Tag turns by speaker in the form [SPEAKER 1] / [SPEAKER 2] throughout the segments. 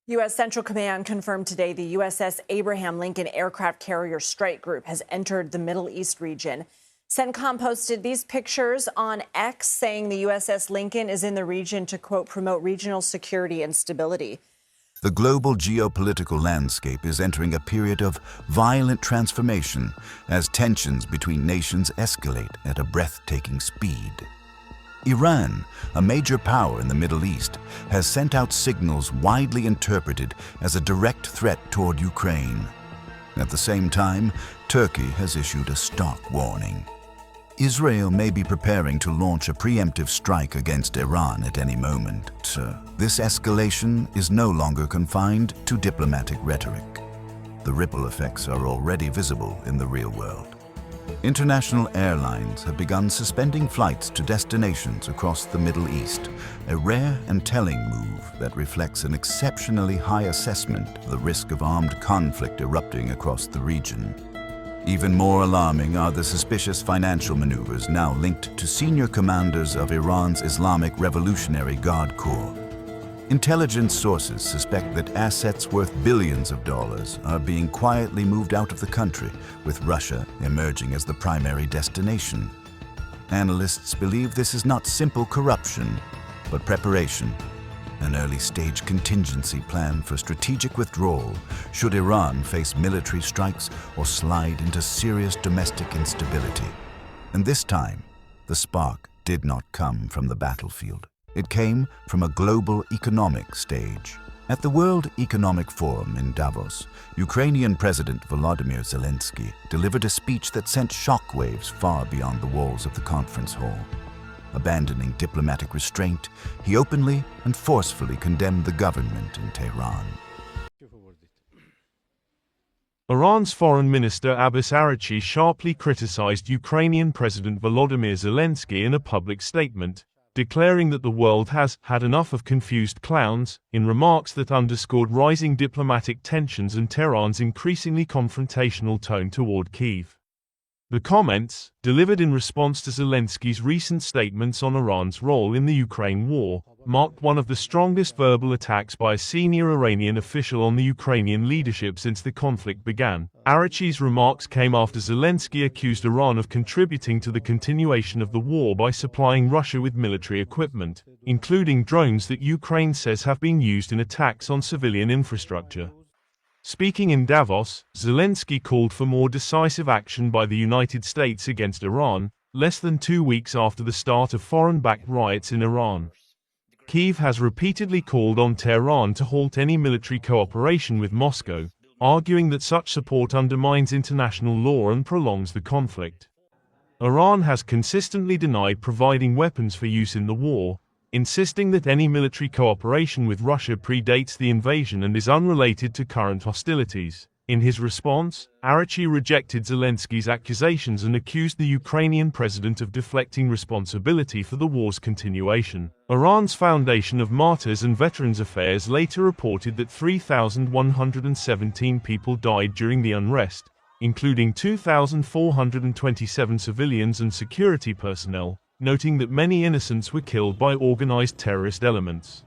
[SPEAKER 1] U.S. Central Command confirmed today the USS Abraham Lincoln Aircraft Carrier Strike Group has entered the Middle East region. CENTCOM posted these pictures on X, saying the USS Lincoln is in the region to, quote, promote regional security and stability.
[SPEAKER 2] The global geopolitical landscape is entering a period of violent transformation as tensions between nations escalate at a breathtaking speed. Iran, a major power in the Middle East, has sent out signals widely interpreted as a direct threat toward Ukraine. At the same time, Turkey has issued a stark warning. Israel may be preparing to launch a preemptive strike against Iran at any moment. This escalation is no longer confined to diplomatic rhetoric. The ripple effects are already visible in the real world. International airlines have begun suspending flights to destinations across the Middle East, a rare and telling move that reflects an exceptionally high assessment of the risk of armed conflict erupting across the region. Even more alarming are the suspicious financial maneuvers now linked to senior commanders of Iran's Islamic Revolutionary Guard Corps. Intelligence sources suspect that assets worth billions of dollars are being quietly moved out of the country, with Russia emerging as the primary destination. Analysts believe this is not simple corruption, but preparation, an early-stage contingency plan for strategic withdrawal should Iran face military strikes or slide into serious domestic instability. And this time, the spark did not come from the battlefield. It came from a global economic stage. At the World Economic Forum in Davos, Ukrainian President Volodymyr Zelensky delivered a speech that sent shockwaves far beyond the walls of the conference hall. Abandoning diplomatic restraint, he openly and forcefully condemned the government in Tehran.
[SPEAKER 3] Iran's Foreign Minister Abbas Araghchi sharply criticized Ukrainian President Volodymyr Zelensky in a public statement, declaring that the world has had enough of confused clowns, in remarks that underscored rising diplomatic tensions and Tehran's increasingly confrontational tone toward Kyiv. The comments, delivered in response to Zelensky's recent statements on Iran's role in the Ukraine war, marked one of the strongest verbal attacks by a senior Iranian official on the Ukrainian leadership since the conflict began. Araghchi's remarks came after Zelensky accused Iran of contributing to the continuation of the war by supplying Russia with military equipment, including drones that Ukraine says have been used in attacks on civilian infrastructure. Speaking in Davos, Zelensky called for more decisive action by the United States against Iran, less than 2 weeks after the start of foreign-backed riots in Iran. Kyiv has repeatedly called on Tehran to halt any military cooperation with Moscow, arguing that such support undermines international law and prolongs the conflict. Iran has consistently denied providing weapons for use in the war, insisting that any military cooperation with Russia predates the invasion and is unrelated to current hostilities. In his response, Araghchi rejected Zelensky's accusations and accused the Ukrainian president of deflecting responsibility for the war's continuation. Iran's Foundation of Martyrs and Veterans Affairs later reported that 3,117 people died during the unrest, including 2,427 civilians and security personnel, noting that many innocents were killed by organized terrorist elements.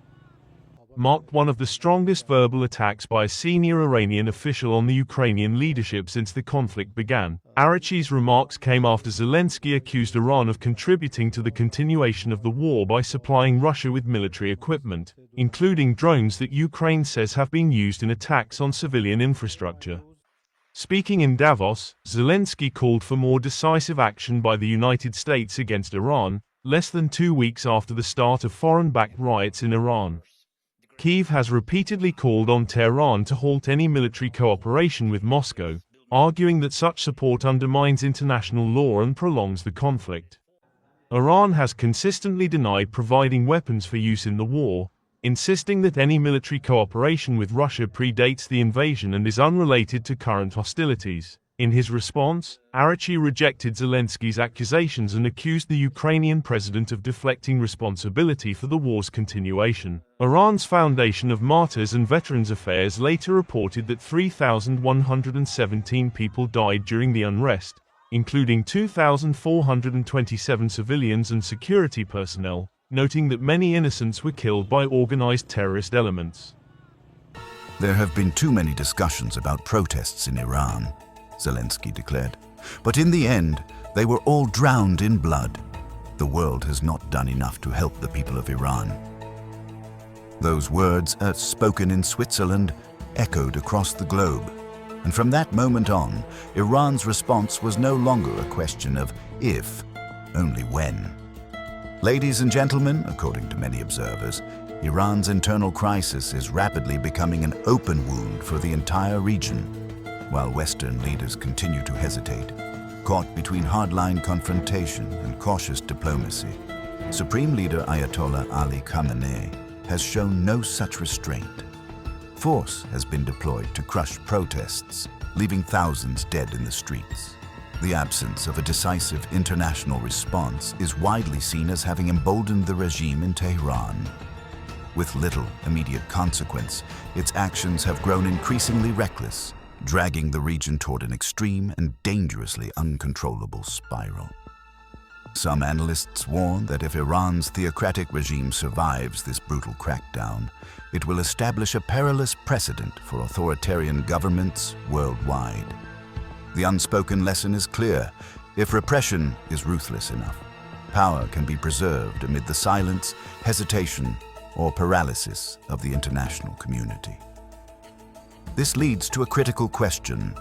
[SPEAKER 3] Marked one of the strongest verbal attacks by a senior Iranian official on the Ukrainian leadership since the conflict began. Araghchi's remarks came after Zelensky accused Iran of contributing to the continuation of the war by supplying Russia with military equipment, including drones that Ukraine says have been used in attacks on civilian infrastructure. Speaking in Davos, Zelensky called for more decisive action by the United States against Iran, less than 2 weeks after the start of foreign-backed riots in Iran. Kyiv has repeatedly called on Tehran to halt any military cooperation with Moscow, arguing that such support undermines international law and prolongs the conflict. Iran has consistently denied providing weapons for use in the war, insisting that any military cooperation with Russia predates the invasion and is unrelated to current hostilities. In his response, Araghchi rejected Zelensky's accusations and accused the Ukrainian president of deflecting responsibility for the war's continuation. Iran's Foundation of Martyrs and Veterans Affairs later reported that 3,117 people died during the unrest, including 2,427 civilians and security personnel, noting that many innocents were killed by organized terrorist elements.
[SPEAKER 2] There have been too many discussions about protests in Iran, Zelensky declared. But in the end, they were all drowned in blood. The world has not done enough to help the people of Iran. Those words, spoken in Switzerland, echoed across the globe. And from that moment on, Iran's response was no longer a question of if, only when. Ladies and gentlemen, according to many observers, Iran's internal crisis is rapidly becoming an open wound for the entire region, while Western leaders continue to hesitate, caught between hardline confrontation and cautious diplomacy. Supreme Leader Ayatollah Ali Khamenei has shown no such restraint. Force has been deployed to crush protests, leaving thousands dead in the streets. The absence of a decisive international response is widely seen as having emboldened the regime in Tehran. With little immediate consequence, its actions have grown increasingly reckless, dragging the region toward an extreme and dangerously uncontrollable spiral. Some analysts warn that if Iran's theocratic regime survives this brutal crackdown, it will establish a perilous precedent for authoritarian governments worldwide. The unspoken lesson is clear: if repression is ruthless enough, power can be preserved amid the silence, hesitation, or paralysis of the international community. This leads to a critical question.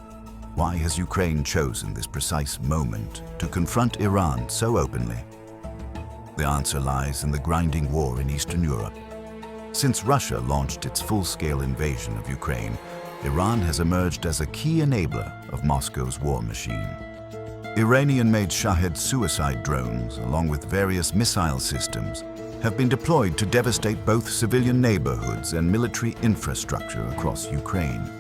[SPEAKER 2] Why has Ukraine chosen this precise moment to confront Iran so openly? The answer lies in the grinding war in Eastern Europe. Since Russia launched its full-scale invasion of Ukraine, Iran has emerged as a key enabler of Moscow's war machine. Iranian-made Shahed suicide drones, along with various missile systems, have been deployed to devastate both civilian neighborhoods and military infrastructure across Ukraine.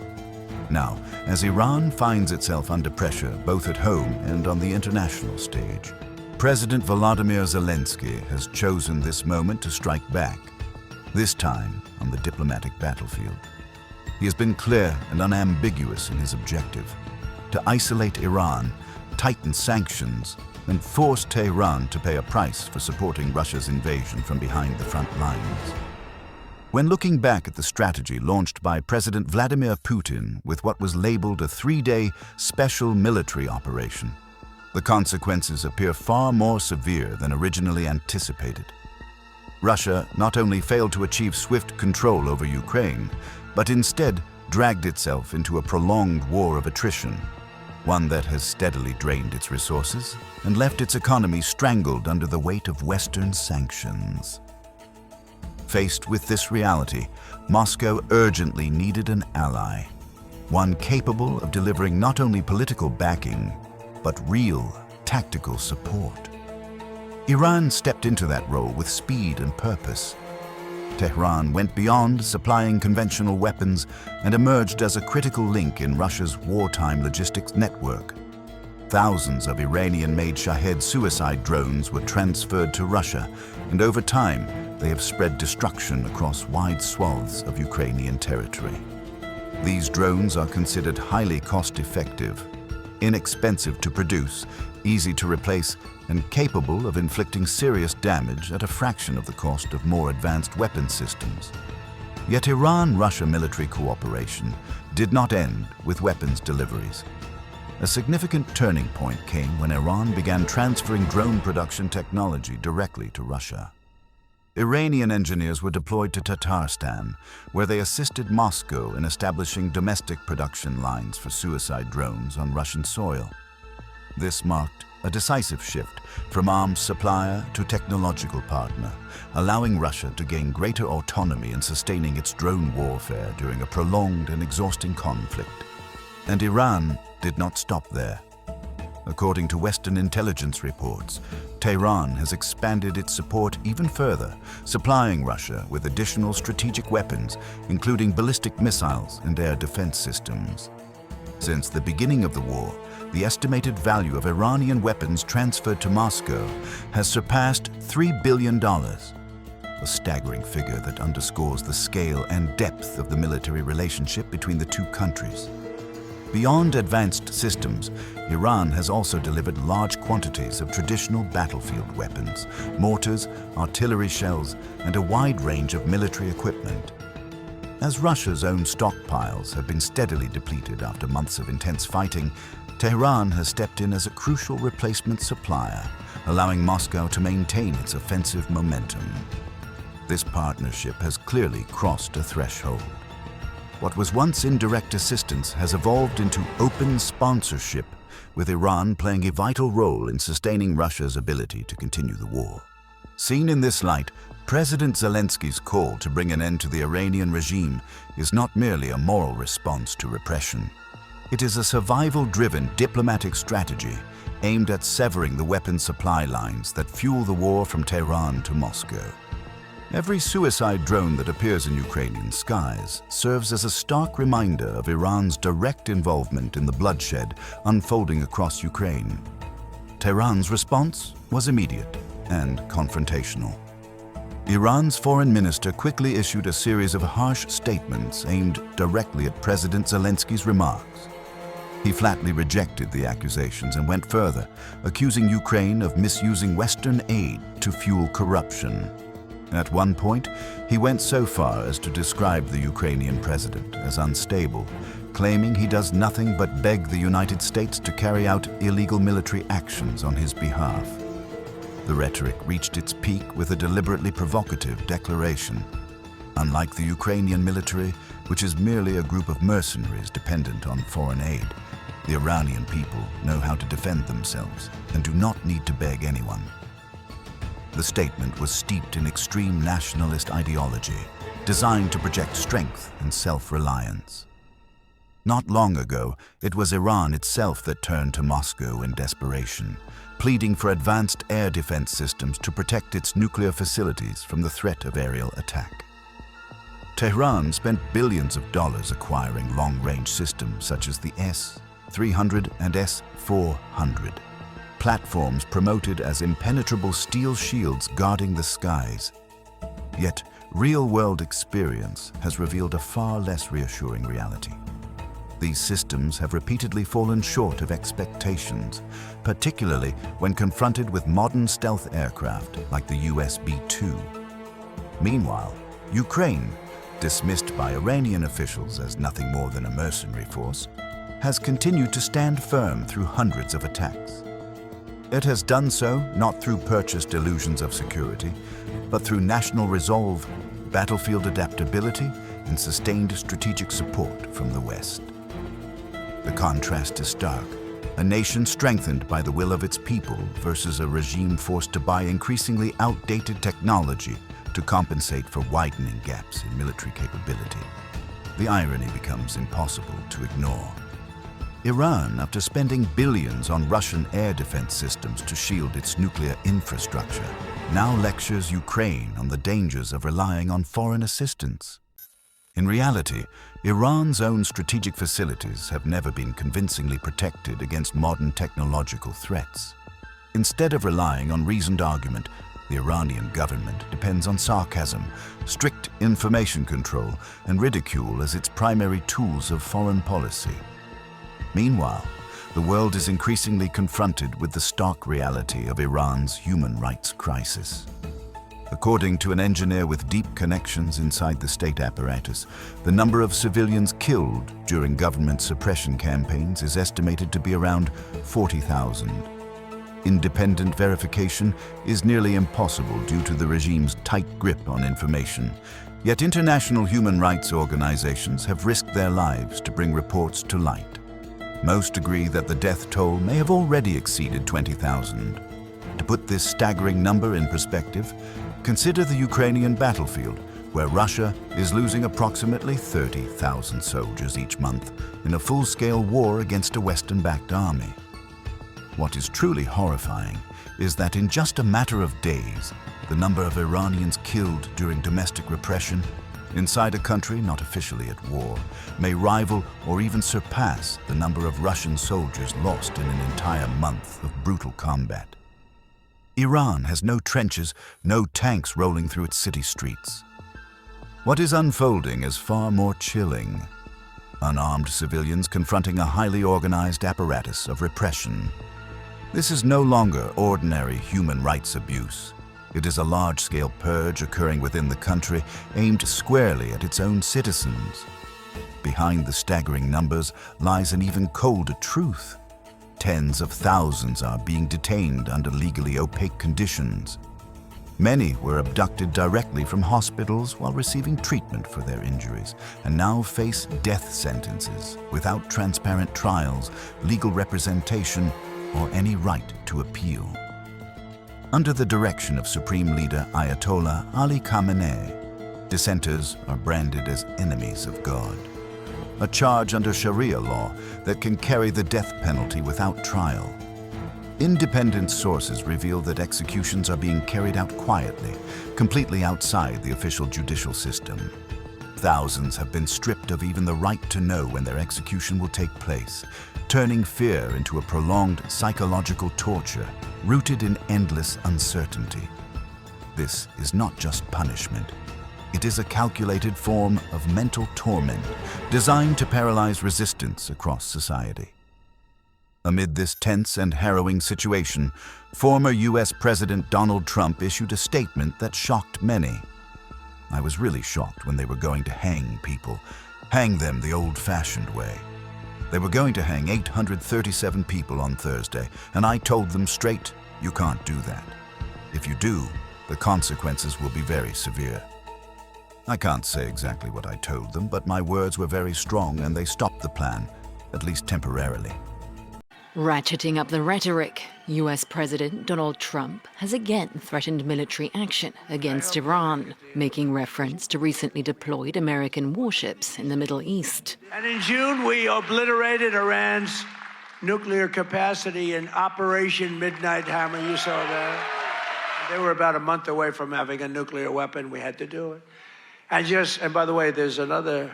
[SPEAKER 2] Now, as Iran finds itself under pressure both at home and on the international stage, President Volodymyr Zelensky has chosen this moment to strike back, this time on the diplomatic battlefield. He has been clear and unambiguous in his objective: to isolate Iran, tighten sanctions, and force Tehran to pay a price for supporting Russia's invasion from behind the front lines. When looking back at the strategy launched by President Vladimir Putin with what was labeled a 3-day special military operation, the consequences appear far more severe than originally anticipated. Russia not only failed to achieve swift control over Ukraine, but instead dragged itself into a prolonged war of attrition, one that has steadily drained its resources and left its economy strangled under the weight of Western sanctions. Faced with this reality, Moscow urgently needed an ally, one capable of delivering not only political backing, but real tactical support. Iran stepped into that role with speed and purpose. Tehran went beyond supplying conventional weapons and emerged as a critical link in Russia's wartime logistics network. Thousands of Iranian-made Shahed suicide drones were transferred to Russia, and over time, they have spread destruction across wide swaths of Ukrainian territory. These drones are considered highly cost-effective, inexpensive to produce, easy to replace, and capable of inflicting serious damage at a fraction of the cost of more advanced weapon systems. Yet Iran-Russia military cooperation did not end with weapons deliveries. A significant turning point came when Iran began transferring drone production technology directly to Russia. Iranian engineers were deployed to Tatarstan, where they assisted Moscow in establishing domestic production lines for suicide drones on Russian soil. This marked a decisive shift from arms supplier to technological partner, allowing Russia to gain greater autonomy in sustaining its drone warfare during a prolonged and exhausting conflict. And Iran did not stop there. According to Western intelligence reports, Tehran has expanded its support even further, supplying Russia with additional strategic weapons, including ballistic missiles and air defense systems. Since the beginning of the war, the estimated value of Iranian weapons transferred to Moscow has surpassed $3 billion, a staggering figure that underscores the scale and depth of the military relationship between the two countries. Beyond advanced systems, Iran has also delivered large quantities of traditional battlefield weapons, mortars, artillery shells, and a wide range of military equipment. As Russia's own stockpiles have been steadily depleted after months of intense fighting, Tehran has stepped in as a crucial replacement supplier, allowing Moscow to maintain its offensive momentum. This partnership has clearly crossed a threshold. What was once indirect assistance has evolved into open sponsorship, with Iran playing a vital role in sustaining Russia's ability to continue the war. Seen in this light, President Zelensky's call to bring an end to the Iranian regime is not merely a moral response to repression. It is a survival-driven diplomatic strategy aimed at severing the weapons supply lines that fuel the war from Tehran to Moscow. Every suicide drone that appears in Ukrainian skies serves as a stark reminder of Iran's direct involvement in the bloodshed unfolding across Ukraine. Tehran's response was immediate and confrontational. Iran's foreign minister quickly issued a series of harsh statements aimed directly at President Zelensky's remarks. He flatly rejected the accusations and went further, accusing Ukraine of misusing Western aid to fuel corruption. At one point, he went so far as to describe the Ukrainian president as unstable, claiming he does nothing but beg the United States to carry out illegal military actions on his behalf. The rhetoric reached its peak with a deliberately provocative declaration. Unlike the Ukrainian military, which is merely a group of mercenaries dependent on foreign aid, the Iranian people know how to defend themselves and do not need to beg anyone. The statement was steeped in extreme nationalist ideology, designed to project strength and self-reliance. Not long ago, it was Iran itself that turned to Moscow in desperation, pleading for advanced air defense systems to protect its nuclear facilities from the threat of aerial attack. Tehran spent billions of dollars acquiring long-range systems such as the S-300 and S-400. Platforms promoted as impenetrable steel shields guarding the skies. Yet, real-world experience has revealed a far less reassuring reality. These systems have repeatedly fallen short of expectations, particularly when confronted with modern stealth aircraft like the US B-2. Meanwhile, Ukraine, dismissed by Iranian officials as nothing more than a mercenary force, has continued to stand firm through hundreds of attacks. It has done so not through purchased illusions of security, but through national resolve, battlefield adaptability, and sustained strategic support from the West. The contrast is stark. A nation strengthened by the will of its people versus a regime forced to buy increasingly outdated technology to compensate for widening gaps in military capability. The irony becomes impossible to ignore. Iran, after spending billions on Russian air defense systems to shield its nuclear infrastructure, now lectures Ukraine on the dangers of relying on foreign assistance. In reality, Iran's own strategic facilities have never been convincingly protected against modern technological threats. Instead of relying on reasoned argument, the Iranian government depends on sarcasm, strict information control, and ridicule as its primary tools of foreign policy. Meanwhile, the world is increasingly confronted with the stark reality of Iran's human rights crisis. According to an engineer with deep connections inside the state apparatus, the number of civilians killed during government suppression campaigns is estimated to be around 40,000. Independent verification is nearly impossible due to the regime's tight grip on information, yet international human rights organizations have risked their lives to bring reports to light. Most agree that the death toll may have already exceeded 20,000. To put this staggering number in perspective, consider the Ukrainian battlefield, where Russia is losing approximately 30,000 soldiers each month in a full-scale war against a Western-backed army. What is truly horrifying is that in just a matter of days, the number of Iranians killed during domestic repression inside a country not officially at war may rival or even surpass the number of Russian soldiers lost in an entire month of brutal combat. Iran has no trenches, no tanks rolling through its city streets. What is unfolding is far more chilling. Unarmed civilians confronting a highly organized apparatus of repression. This is no longer ordinary human rights abuse. It is a large-scale purge occurring within the country, aimed squarely at its own citizens. Behind the staggering numbers lies an even colder truth. Tens of thousands are being detained under legally opaque conditions. Many were abducted directly from hospitals while receiving treatment for their injuries, and now face death sentences without transparent trials, legal representation, or any right to appeal. Under the direction of Supreme Leader Ayatollah Ali Khamenei, dissenters are branded as enemies of God. A charge under Sharia law that can carry the death penalty without trial. Independent sources reveal that executions are being carried out quietly, completely outside the official judicial system. Thousands have been stripped of even the right to know when their execution will take place, turning fear into a prolonged psychological torture rooted in endless uncertainty. This is not just punishment. It is a calculated form of mental torment designed to paralyze resistance across society. Amid this tense and harrowing situation, former U.S. President Donald Trump issued a statement that shocked many. I was really shocked when they were going to hang people, hang them the old-fashioned way. They were going to hang 837 people on Thursday, and I told them straight, you can't do that. If you do, the consequences will be very severe. I can't say exactly what I told them, but my words were very strong and they stopped the plan, at least temporarily.
[SPEAKER 4] Ratcheting up the rhetoric, US President Donald Trump has again threatened military action against Iran, making reference to recently deployed American warships in the Middle East.
[SPEAKER 5] And in June, we obliterated Iran's nuclear capacity in Operation Midnight Hammer. You saw that. They were about a month away from having a nuclear weapon. We had to do it. And by the way, there's another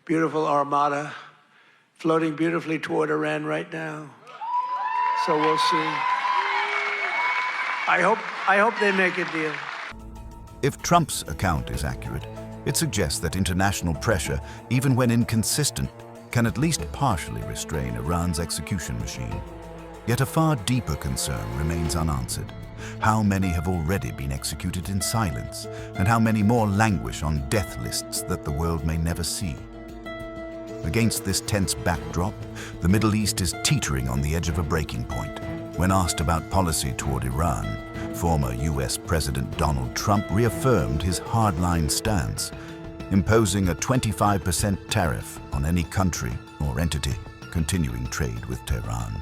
[SPEAKER 5] beautiful armada floating beautifully toward Iran right now. So we'll see. I hope they make a deal.
[SPEAKER 2] If Trump's account is accurate, it suggests that international pressure, even when inconsistent, can at least partially restrain Iran's execution machine. Yet a far deeper concern remains unanswered. How many have already been executed in silence, and how many more languish on death lists that the world may never see? Against this tense backdrop, the Middle East is teetering on the edge of a breaking point. When asked about policy toward Iran, former U.S. President Donald Trump reaffirmed his hardline stance, imposing a 25% tariff on any country or entity continuing trade with Tehran.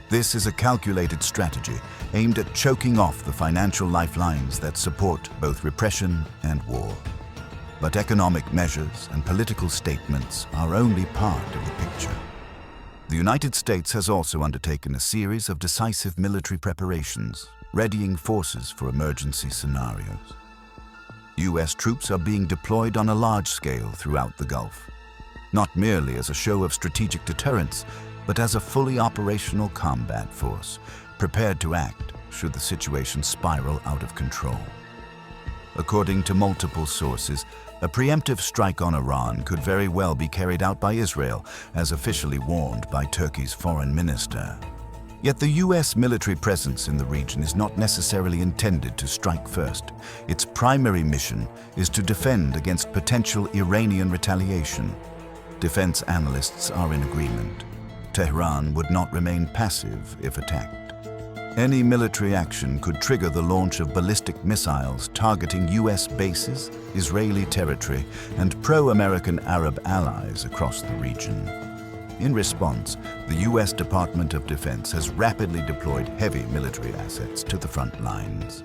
[SPEAKER 2] This is a calculated strategy aimed at choking off the financial lifelines that support both repression and war. But economic measures and political statements are only part of the picture. The United States has also undertaken a series of decisive military preparations, readying forces for emergency scenarios. U.S. troops are being deployed on a large scale throughout the Gulf, not merely as a show of strategic deterrence, but as a fully operational combat force, prepared to act should the situation spiral out of control. According to multiple sources, a preemptive strike on Iran could very well be carried out by Israel, as officially warned by Turkey's foreign minister. Yet the U.S. military presence in the region is not necessarily intended to strike first. Its primary mission is to defend against potential Iranian retaliation. Defense analysts are in agreement. Tehran would not remain passive if attacked. Any military action could trigger the launch of ballistic missiles targeting U.S. bases, Israeli territory, and pro-American Arab allies across the region. In response, the U.S. Department of Defense has rapidly deployed heavy military assets to the front lines.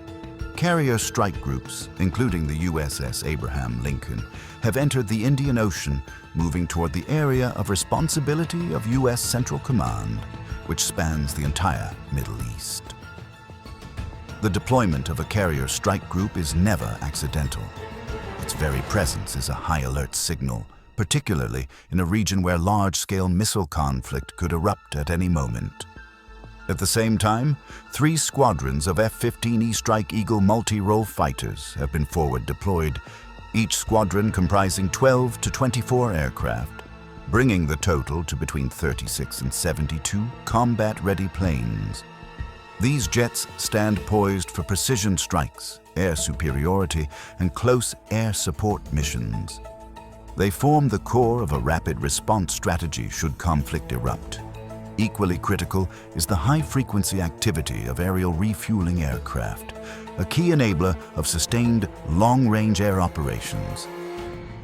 [SPEAKER 2] Carrier strike groups, including the USS Abraham Lincoln, have entered the Indian Ocean, moving toward the area of responsibility of U.S. Central Command, which spans the entire Middle East. The deployment of a carrier strike group is never accidental. Its very presence is a high-alert signal, particularly in a region where large-scale missile conflict could erupt at any moment. At the same time, 3 squadrons of F-15E Strike Eagle multi-role fighters have been forward deployed, each squadron comprising 12 to 24 aircraft, bringing the total to between 36 and 72 combat-ready planes. These jets stand poised for precision strikes, air superiority, and close air support missions. They form the core of a rapid response strategy should conflict erupt. Equally critical is the high-frequency activity of aerial refueling aircraft, a key enabler of sustained long-range air operations.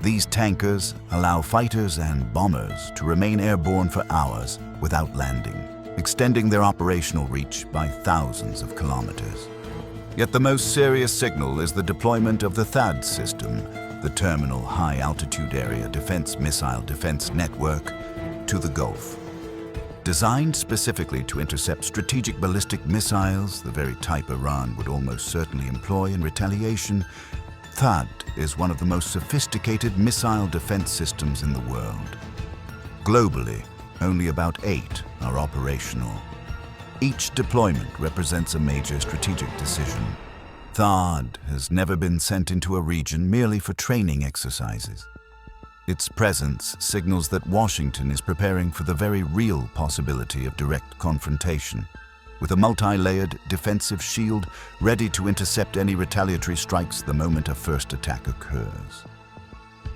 [SPEAKER 2] These tankers allow fighters and bombers to remain airborne for hours without landing, extending their operational reach by thousands of kilometers. Yet the most serious signal is the deployment of the THAAD system, the Terminal High Altitude Area Defense Missile Defense Network, to the Gulf. Designed specifically to intercept strategic ballistic missiles, the very type Iran would almost certainly employ in retaliation, THAAD is one of the most sophisticated missile defense systems in the world. Globally, only about 8 are operational. Each deployment represents a major strategic decision. THAAD has never been sent into a region merely for training exercises. Its presence signals that Washington is preparing for the very real possibility of direct confrontation, with a multi-layered defensive shield ready to intercept any retaliatory strikes the moment a first attack occurs.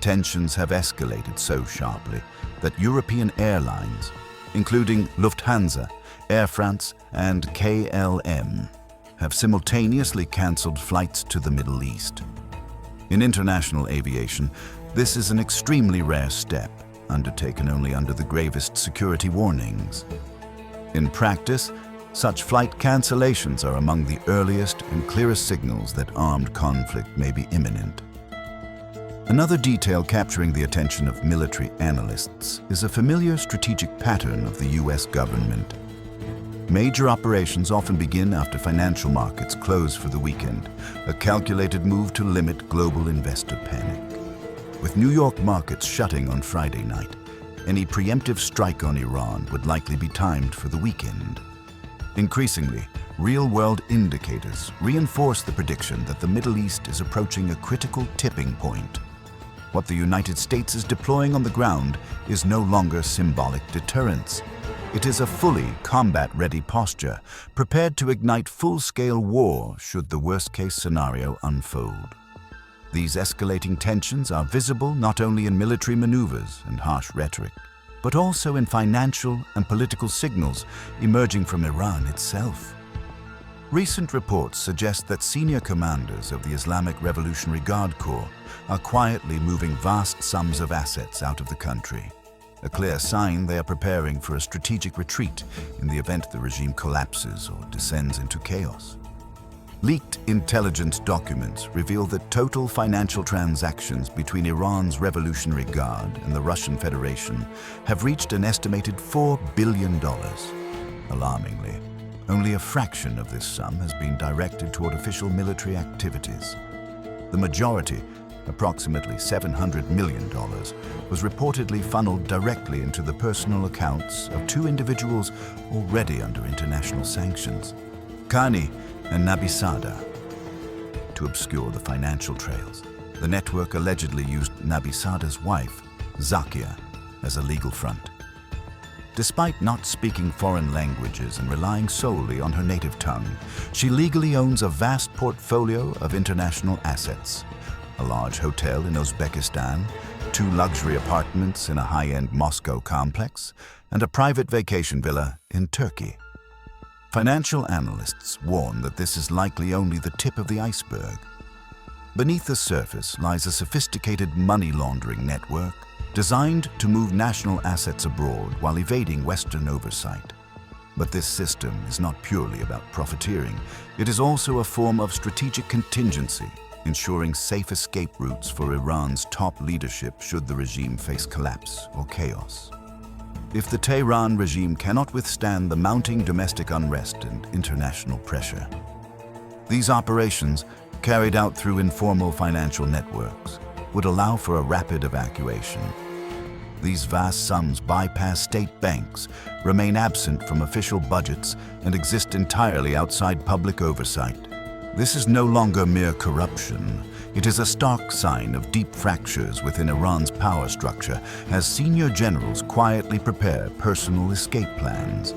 [SPEAKER 2] Tensions have escalated so sharply that European airlines, including Lufthansa, Air France, and KLM, have simultaneously cancelled flights to the Middle East. In international aviation, this is an extremely rare step, undertaken only under the gravest security warnings. In practice, such flight cancellations are among the earliest and clearest signals that armed conflict may be imminent. Another detail capturing the attention of military analysts is a familiar strategic pattern of the U.S. government. Major operations often begin after financial markets close for the weekend, a calculated move to limit global investor panic. With New York markets shutting on Friday night, any preemptive strike on Iran would likely be timed for the weekend. Increasingly, real-world indicators reinforce the prediction that the Middle East is approaching a critical tipping point. What the United States is deploying on the ground is no longer symbolic deterrence. It is a fully combat-ready posture, prepared to ignite full-scale war should the worst-case scenario unfold. These escalating tensions are visible not only in military maneuvers and harsh rhetoric, but also in financial and political signals emerging from Iran itself. Recent reports suggest that senior commanders of the Islamic Revolutionary Guard Corps are quietly moving vast sums of assets out of the country, a clear sign they are preparing for a strategic retreat in the event the regime collapses or descends into chaos. Leaked intelligence documents reveal that total financial transactions between Iran's Revolutionary Guard and the Russian Federation have reached an estimated $4 billion. Alarmingly, only a fraction of this sum has been directed toward official military activities. The majority, approximately $700 million, was reportedly funneled directly into the personal accounts of 2 individuals already under international sanctions, Khani and Nabisada. To obscure the financial trails, the network allegedly used Nabisada's wife, Zakia, as a legal front. Despite not speaking foreign languages and relying solely on her native tongue, she legally owns a vast portfolio of international assets: a large hotel in Uzbekistan, 2 luxury apartments in a high-end Moscow complex, and a private vacation villa in Turkey. Financial analysts warn that this is likely only the tip of the iceberg. Beneath the surface lies a sophisticated money laundering network designed to move national assets abroad while evading Western oversight. But this system is not purely about profiteering. It is also a form of strategic contingency, ensuring safe escape routes for Iran's top leadership should the regime face collapse or chaos. If the Tehran regime cannot withstand the mounting domestic unrest and international pressure, these operations, carried out through informal financial networks, would allow for a rapid evacuation. These vast sums bypass state banks, remain absent from official budgets, and exist entirely outside public oversight. This is no longer mere corruption. It is a stark sign of deep fractures within Iran's power structure as senior generals quietly prepare personal escape plans.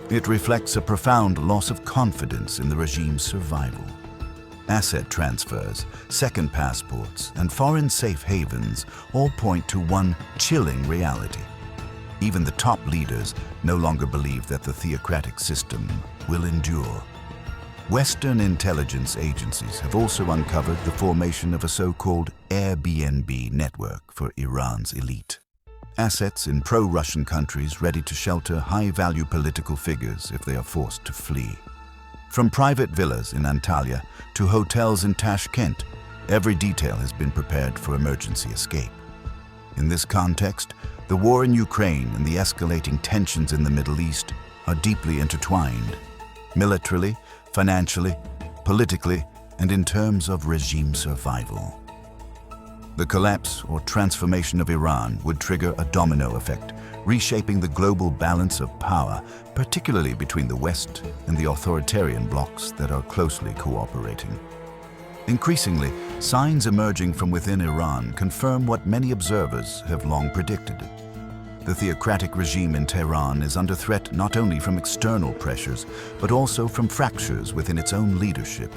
[SPEAKER 2] It reflects a profound loss of confidence in the regime's survival. Asset transfers, second passports, and foreign safe havens all point to one chilling reality. Even the top leaders no longer believe that the theocratic system will endure. Western intelligence agencies have also uncovered the formation of a so-called Airbnb network for Iran's elite. Assets in pro-Russian countries ready to shelter high-value political figures if they are forced to flee. From private villas in Antalya to hotels in Tashkent, every detail has been prepared for emergency escape. In this context, the war in Ukraine and the escalating tensions in the Middle East are deeply intertwined, militarily, financially, politically, and in terms of regime survival. The collapse or transformation of Iran would trigger a domino effect, reshaping the global balance of power, particularly between the West and the authoritarian blocs that are closely cooperating. Increasingly, signs emerging from within Iran confirm what many observers have long predicted. The theocratic regime in Tehran is under threat not only from external pressures, but also from fractures within its own leadership.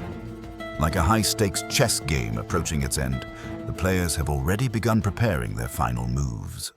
[SPEAKER 2] Like a high-stakes chess game approaching its end, the players have already begun preparing their final moves.